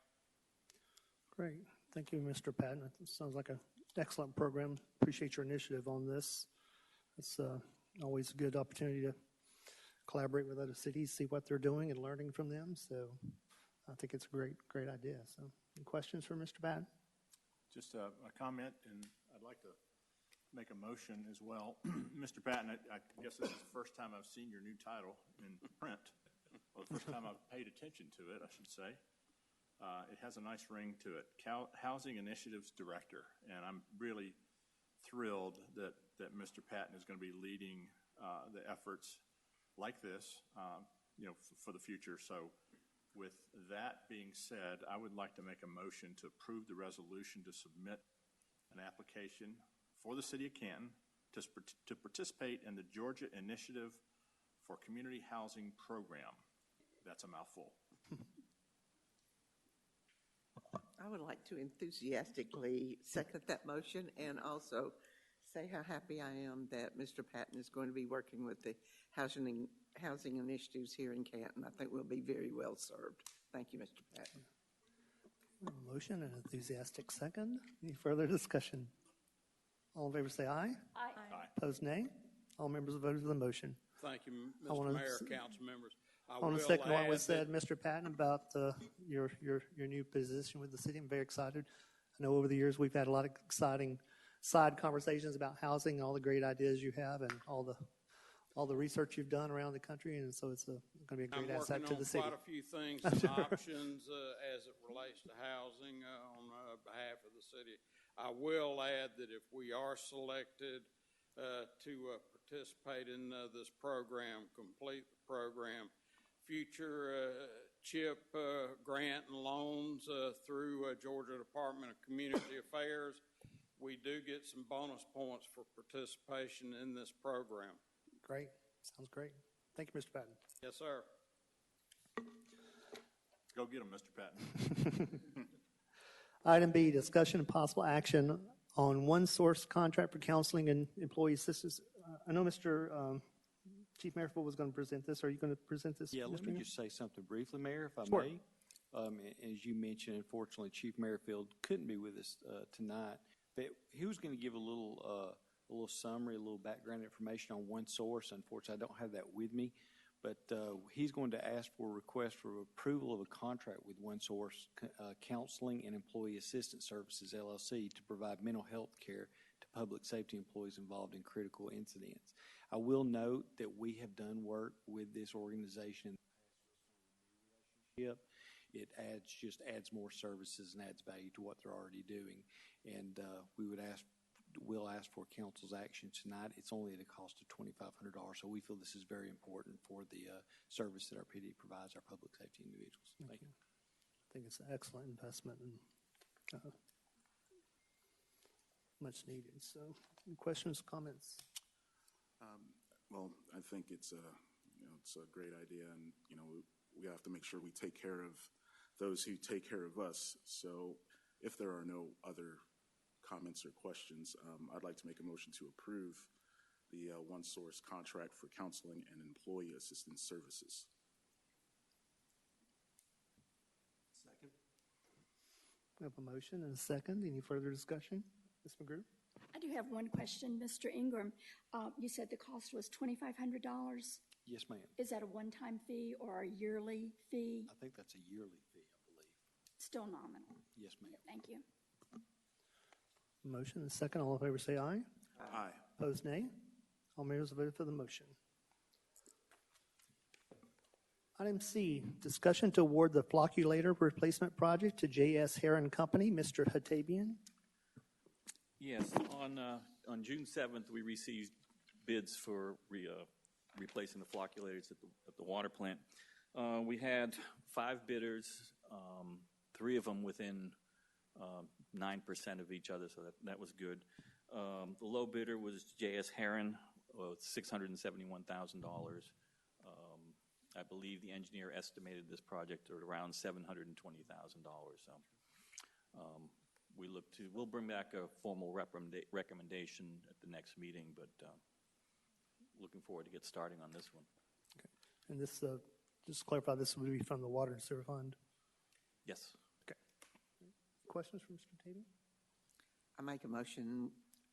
Great. Thank you, Mr. Patton. It sounds like an excellent program. Appreciate your initiative on this. It's always a good opportunity to collaborate with other cities, see what they're doing and learning from them. So I think it's a great idea. So any questions for Mr. Patton? Just a comment, and I'd like to make a motion as well. Mr. Patton, I guess this is the first time I've seen your new title in print, or the first time I've paid attention to it, I should say. It has a nice ring to it, Housing Initiatives Director, and I'm really thrilled that Mr. Patton is going to be leading the efforts like this, for the future. So with that being said, I would like to make a motion to approve the resolution to submit an application for the City of Canton to participate in the Georgia Initiative for Community Housing Program. That's a mouthful. I would like to enthusiastically second that motion and also say how happy I am that Mr. Patton is going to be working with the housing initiatives here in Canton. I think we'll be very well served. Thank you, Mr. Patton. Motion and enthusiastic second. Any further discussion? All in favor say aye. Aye. Opposed, nay. All members voted for the motion. Thank you, I wanna Mr. Mayor, s- council members. I want to will second what add was said, that- Mr. Patton, about your new position with the city. I'm very excited. I know over the years we've had a lot of exciting side conversations about housing, all the great ideas you have, and all the research you've done around the country, and so it's going to be a great asset to the city. I'm working on quite a few things and options as it relates to housing on behalf of the city. I will add that if we are selected to participate in this program, complete the program, future CHIP grant and loans through Georgia Department of Community Affairs, we do get some bonus points for participation in this program. Great. Sounds great. Thank you, Mr. Patton. Yes, sir. Go get them, Mr. Patton. Item B, discussion and possible action on one source contract for counseling and employee assistance. I know Mr. Chief Merrifield was going to present this. Are you going to present this? Yeah, let Mr. me Ingram? just say something briefly, Mayor, if I Sure. may. As you mentioned, unfortunately, Chief Merrifield couldn't be with us tonight, but he was going to give a little summary, a little background information on one source. Unfortunately, I don't have that with me, but he's going to ask for a request for approval of a contract with One Source Counseling and Employee Assistance Services, LLC, to provide mental health care to public safety employees involved in critical incidents. I will note that we have done work with this organization. It adds more services and adds value to what they're already doing. And we'll ask for council's action tonight. It's only at a cost of $2,500, so we feel this is very important for the service that our PD provides our public safety individuals. Thank you. I think it's an excellent investment and much needed. So, any questions, comments? Well, I think it's a great idea, and we have to make sure we take care of those who take care of us. So, if there are no other comments or questions, I'd like to make a motion to approve the One Source contract for counseling and employee assistance services. Second. We have a motion and a second. Any further discussion? Ms. McGrew? I do have one question, Mr. Ingram. You said the cost was $2,500. Yes, ma'am. Is that a one-time fee or a yearly fee? I think that's a yearly fee, I believe. Still nominal. Yes, ma'am. Thank you. Motion and second. All in favor say aye. Aye. Opposed, nay. All members voted for the motion. Item C, discussion to award the flocculator replacement project to J.S. Heron Company. Mr. Hatabian. Yes, on June 7th, we received bids for replacing the flocculators at the water plant. We had 5 bidders, 3 of them within 9% of each other, so that was good. The low bidder was J.S. Heron, $671,000. I believe the engineer estimated this project at around $720,000. So we'll bring back a formal recommendation at the next meeting, but looking forward to get starting on this one. Okay. And this, just to clarify, this would be from the Water and Sewer Fund? Yes. Okay. Questions from Mr. Hatabian? I make a motion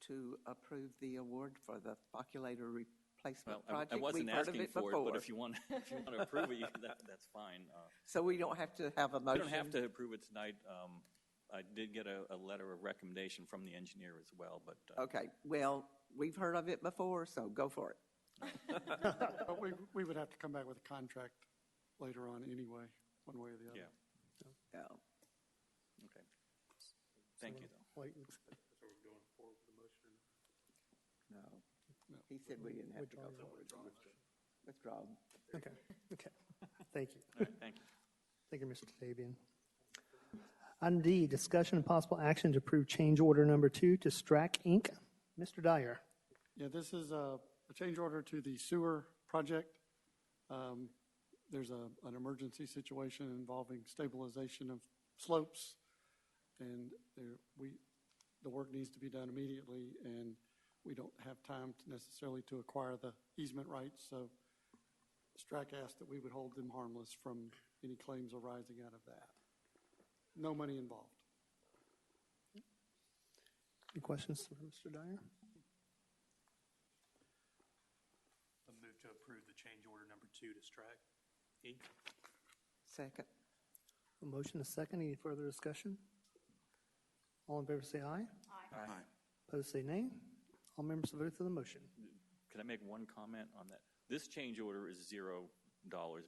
to approve the award for the flocculator replacement project. I wasn't We've heard of asking for before. it, but if you want to approve it, that's fine. So we don't have to have a We motion? don't have to approve it tonight. I did get a letter of recommendation from the engineer as well, but. Okay, well, we've heard of it before, so go for it. But we would have to come back with a contract later on anyway, one way or the other. Yeah. Yeah. Okay. Thank you, though. Wait, So we're going forward with the motion? No. He said we didn't have to go Withdraw. forward. Withdraw. okay. Okay. Thank you. All right, thank you. Thank you, Mr. Hatabian. Item D, discussion and possible action to approve change order number 2 to Strack Inc. Mr. Dyer. Yeah, this is a change order to the sewer project. There's an emergency situation involving stabilization of slopes, and the work needs to be done immediately, and we don't have time necessarily to acquire the easement rights, so Strack asked that we would hold them harmless from any claims arising out of that. no money involved. Any questions for Mr. Dyer? I move to approve the change order number 2 to Strack Inc. Second. A motion, a second. Any further discussion? All in favor say aye. Aye. Opposed say nay. All members vote for the motion. Can I make one comment on that? This change order is $0,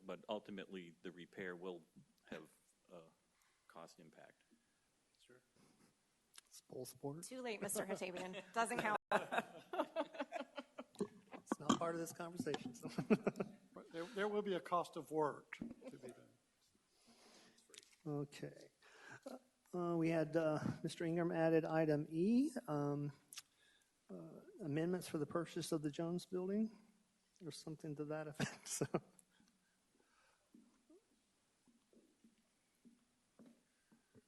but ultimately the repair will have a cost impact. Sure. It's full support. Too late, Mr. Hatabian. Doesn't count. It's not part of this conversation. So. There will be a cost of work to be done. Okay. We had Mr. Ingram added item E, amendments for the purchase of the Jones Building, or something to that effect. So.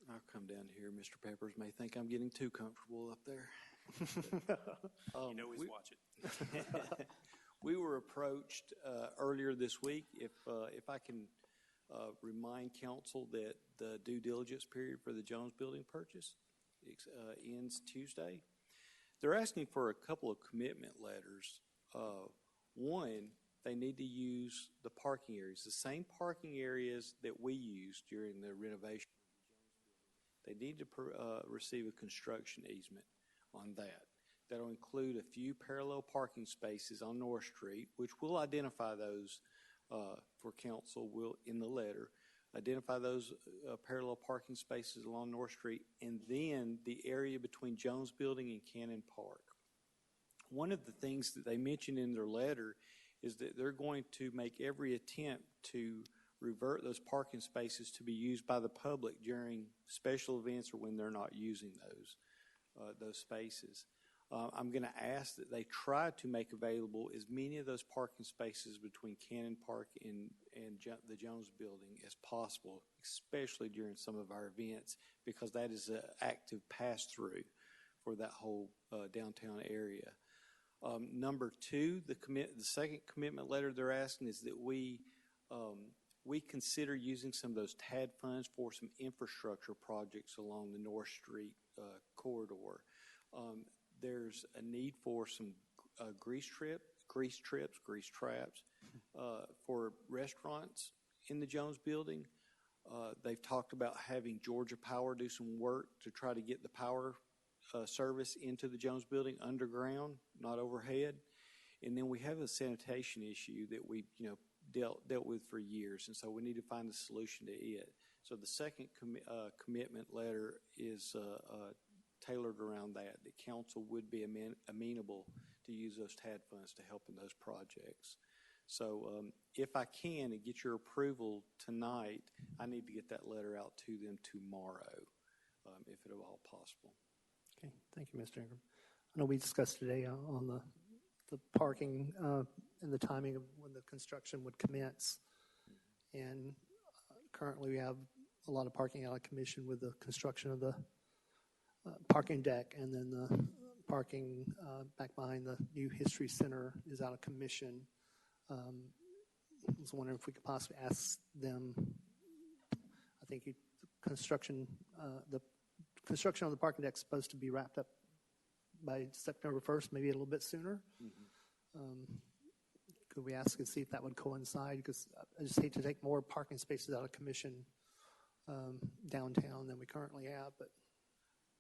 I'll come down here. Mr. Peppers may think I'm getting too comfortable up there. You know he's watching. We were approached earlier this week. If I can remind council that the due diligence period for the Jones Building purchase ends Tuesday. They're asking for a couple of commitment letters. One, they need to use the parking areas, the same parking areas that we used during the renovation. They need to receive a construction easement on that. That'll include a few parallel parking spaces on North Street, which we'll identify those for council. Will in the letter identify those parallel parking spaces along North Street, and then the area between Jones Building and Canton Park. One of the things that they mentioned in their letter is that they're going to make every attempt to revert those parking spaces to be used by the public during special events or when they're not using those spaces. I'm going to ask that they try to make available as many of those parking spaces between Canton Park and the Jones Building as possible, especially during some of our events, because that is an active pass-through for that whole downtown area. Number two, the second commitment letter they're asking is that we consider using some of those TAD funds for some infrastructure projects along the North Street corridor. There's a need for some grease traps for restaurants in the Jones Building. They've talked about having Georgia Power do some work to try to get the power service into the Jones Building underground, not overhead. And then we have a sanitation issue that we've dealt with for years, and so we need to find a solution to it. So the second commitment letter is tailored around that council would be amenable to use those TAD funds to help in those projects. So if I can and get your approval tonight, I need to get that letter out to them tomorrow, if at all possible. Okay, thank you, Mr. Ingram. I know we discussed today on the parking and the timing of when the construction would commence. And currently we have a lot of parking out of commission with the construction of the parking deck, and then the parking back behind the new History Center is out of commission. I was wondering if we could possibly ask them, I think the construction of the parking deck is supposed to be wrapped up by September 1st, maybe a little bit sooner. Could we ask and see if that would coincide? Because I just hate to take more parking spaces out of commission downtown than we currently have. But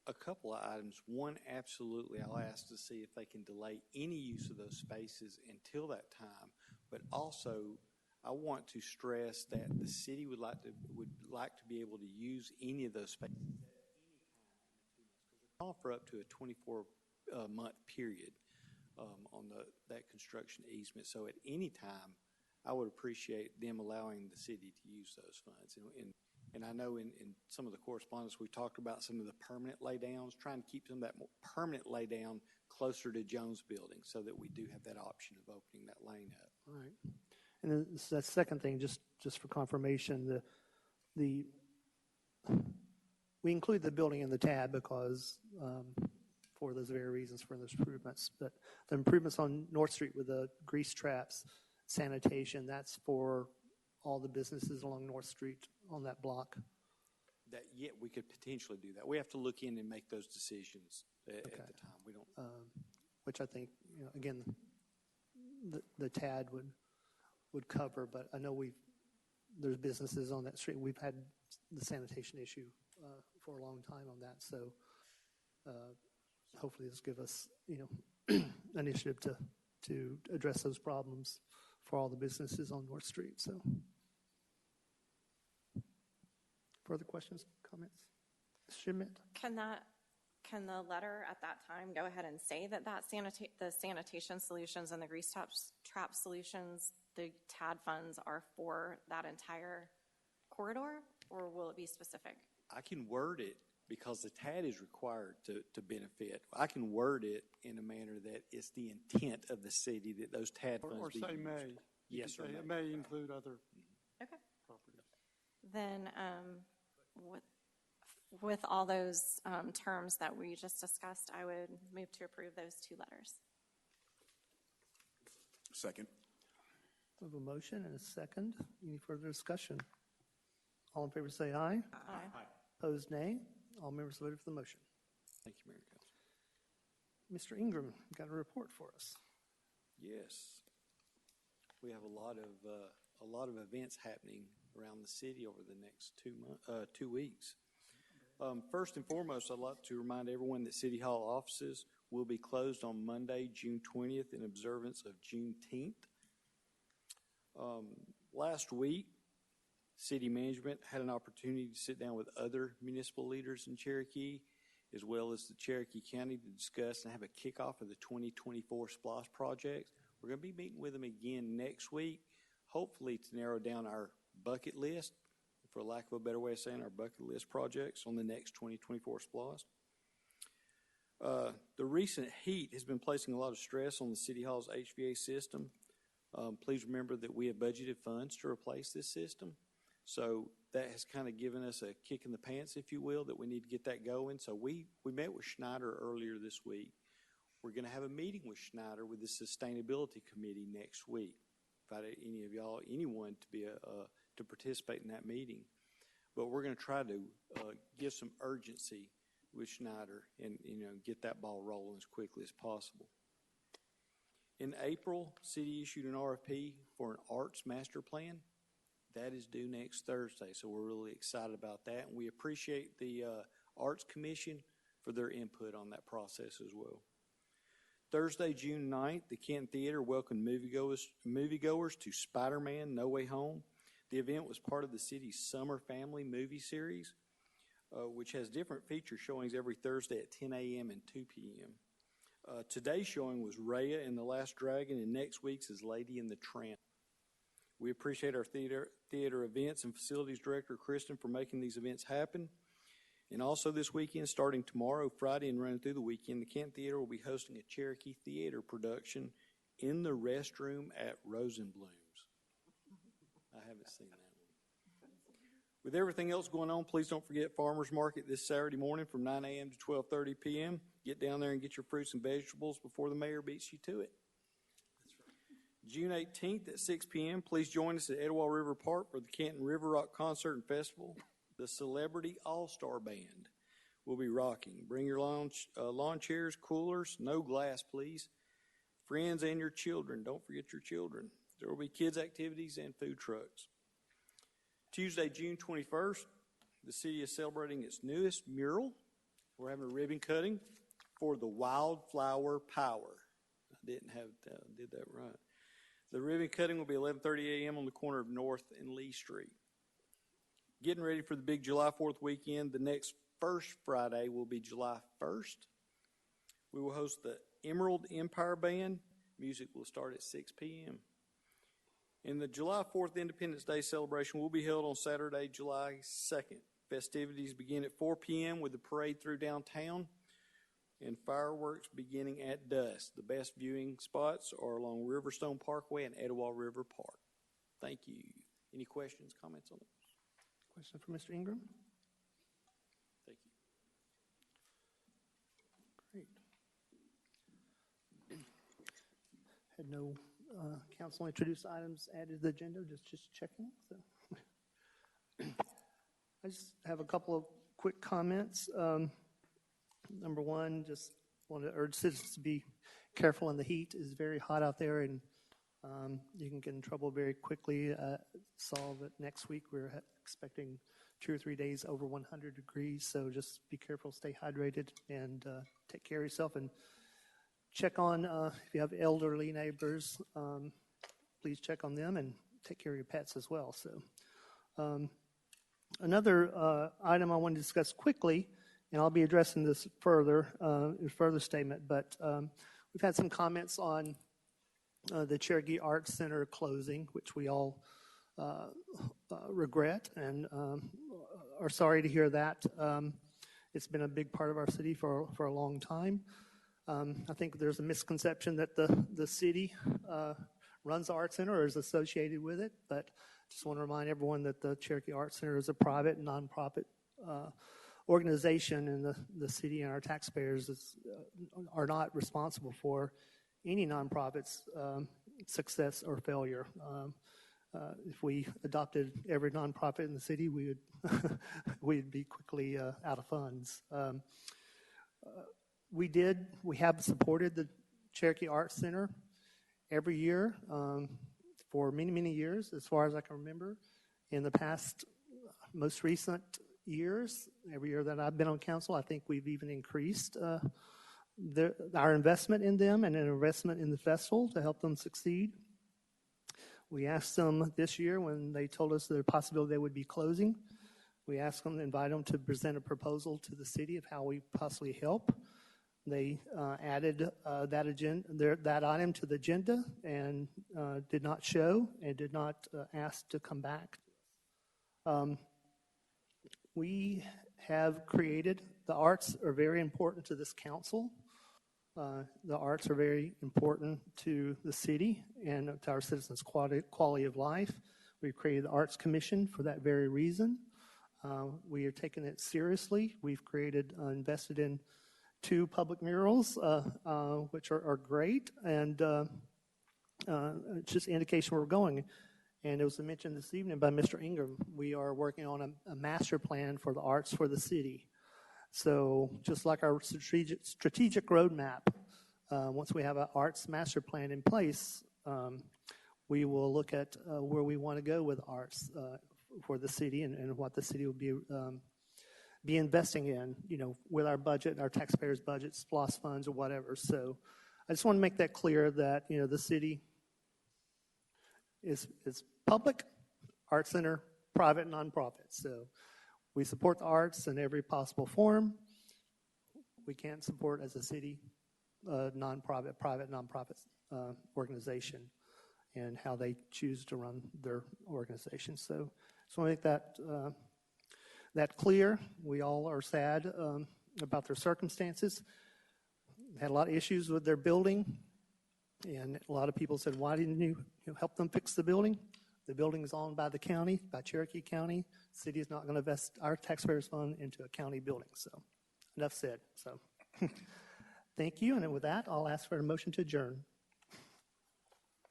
a couple of items. One, absolutely, I'll ask to see if they can delay any use of those spaces until that time. But also, I want to stress that the city would like to be able to use any of those spaces at any time in the 2 months, because they're calling for up to a 24-month period on that construction easement. So at any time, I would appreciate them allowing the city to use those funds. And I know in some of the correspondence we talked about some of the permanent laydowns, trying to keep some of that more permanent laydown closer to Jones Building so that we do have that option of opening that lane up. all right. And then that second thing, just for confirmation, we include the building in the tab because for those very reasons for those improvements. But the improvements on North Street with the grease traps, sanitation, that's for all the businesses along North Street on that block. that yet we could potentially do that. We have to look in and make those decisions at the time. We don't. Which I think, again, the TAD would cover, but I know there's businesses on that street. We've had the sanitation issue for a long time on that, so hopefully this give us, initiative to address those problems for all the businesses on North Street. So, further questions, comments? Schmidt? Can the letter at that time go ahead and say that the sanitation solutions and the grease trap solutions, the TAD funds are for that entire corridor, or will it be specific? I can word it because the TAD is required to benefit. I can word it in a manner that it's the intent of the city that those TAD funds Or be say used. may. Yes, or It may include other Okay. properties. Then with all those terms that we just discussed, I would move to approve those two letters. Second. We have a motion and a second. Any further discussion? All in favor say aye. Aye. Opposed, nay. All members voted for the motion. Thank you, Mayor and Council. Mr. Ingram, you got a report for us. Yes. We have a lot of events happening around the city over the next 2 weeks. First and foremost, I'd like to remind everyone that City Hall offices will be closed on Monday, June 20th, in observance of Juneteenth. Last week, city management had an opportunity to sit down with other municipal leaders in Cherokee, as well as the Cherokee County, to discuss and have a kickoff of the 2024 SPLOST project. We're going to be meeting with them again next week, hopefully to narrow down our bucket list, for lack of a better way of saying, our bucket list projects on the next 2024 SPLOST. The recent heat has been placing a lot of stress on the City Hall's HVAC system. Please remember that we have budgeted funds to replace this system. So that has kind of given us a kick in the pants, if you will, that we need to get that going. So we met with Schneider earlier this week. We're going to have a meeting with Schneider with the Sustainability Committee next week. Invite any of y'all, anyone, to be to participate in that meeting. But we're going to try to give some urgency with Schneider and get that ball rolling as quickly as possible. In April, City issued an RFP for an arts master plan. That is due next Thursday, so we're really excited about that. And we appreciate the Arts Commission for their input on that process as well. Thursday, June 9th, the Canton Theater welcomed moviegoers to Spider-Man No Way Home. The event was part of the city's Summer Family movie series, which has different feature showings every Thursday at 10 a.m. and 2 p.m. Today's showing was Raya and the Last Dragon, and next week's is Lady and the Tramp. We appreciate our theater events and facilities director, Kristen, for making these events happen. And also this weekend, starting tomorrow, Friday, and running through the weekend, the Canton Theater will be hosting a Cherokee Theater production in the restroom at Rosenblum's. I haven't seen that one. With everything else going on, please don't forget Farmers Market this Saturday morning from 9 a.m. to 12:30 p.m. Get down there and get your fruits and vegetables before the mayor beats you to it. June 18th at 6 p.m., please join us at Etowah River Park for the Canton River Rock Concert and Festival. The Celebrity All-Star Band will be rocking. Bring your lawn chairs, coolers, no glass, please. Friends and your children. Don't forget your children. There will be kids' activities and food trucks. Tuesday, June 21st, the city is celebrating its newest mural. We're having a ribbon cutting for the Wildflower Power. I did that right. The ribbon cutting will be 11:30 a.m. on the corner of North and Lee Street. Getting ready for the big July 4th weekend. The next first Friday will be July 1st. We will host the Emerald Empire Band. Music will start at 6 p.m. And the July 4th Independence Day celebration will be held on Saturday, July 2nd. Festivities begin at 4 p.m. with the parade through downtown and fireworks beginning at dusk. The best viewing spots are along Riverstone Parkway and Etowah River Park. Thank you. Any questions, comments on it? Question for Mr. Ingram? Thank you. Great. Had no council introduced items added to the agenda, just checking. So. I just have a couple of quick comments. Number one, just want to urge citizens to be careful in the heat. It's very hot out there, and you can get in trouble very quickly. Saw that next week we're expecting 2 or 3 days over 100 degrees, so just be careful, stay hydrated, and take care of yourself. And check on, if you have elderly neighbors, please check on them and take care of your pets as well. So another item I want to discuss quickly, and I'll be addressing this further in further statement, but we've had some comments on the Cherokee Arts Center closing, which we all regret and are sorry to hear that. It's been a big part of our city for a long time. I think there's a misconception that the city runs the Arts Center or is associated with it, but just want to remind everyone that the Cherokee Arts Center is a private, nonprofit organization, and the city and our taxpayers are not responsible for any nonprofit's success or failure. If we adopted every nonprofit in the city, we would we'd be quickly out of funds. We have supported the Cherokee Arts Center every year for many, many years, as far as I can remember. In the past, most recent years, every year that I've been on council, I think we've even increased our investment in them and an investment in the festival to help them succeed. We asked them this year, when they told us the possibility they would be closing, we asked them to invite them to present a proposal to the city of how we possibly help. They added that item to the agenda and did not show and did not ask to come back. We have created, the arts are very important to this council. The arts are very important to the city and to our citizens' quality of life. We've created the Arts Commission for that very reason. We are taking it seriously. We've invested in 2 public murals, which are great, and it's just an indication where we're going. And it was mentioned this evening by Mr. Ingram, we are working on a master plan for the arts for the city. So just like our strategic roadmap, once we have an arts master plan in place, we will look at where we want to go with arts for the city and what the city will be investing in, with our budget, our taxpayers' budgets, SPLOST funds, or whatever. So I just want to make that clear that, the city is public, Arts Center, private, nonprofit. So we support the arts in every possible form. We can't support, as a city, private nonprofit organization and how they choose to run their organization. So just want to make that clear. We all are sad about their circumstances. Had a lot of issues with their building, and a lot of people said, why didn't you help them fix the building? The building is owned by the county, by Cherokee County. The city is not going to invest our taxpayers' fund into a county building. So enough said. So thank you. And with that, I'll ask for a motion to adjourn.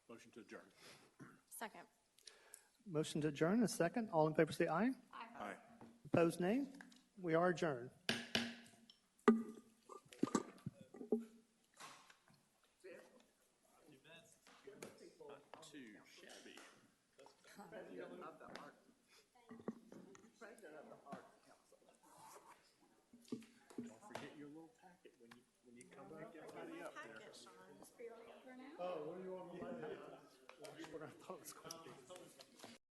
Motion to adjourn. Second. Motion to adjourn, a second. All in favor say aye. Aye. Opposed, nay. We are adjourned. Don't forget your little packet when you come back everybody up there. Oh, what do you want me to do? I thought it was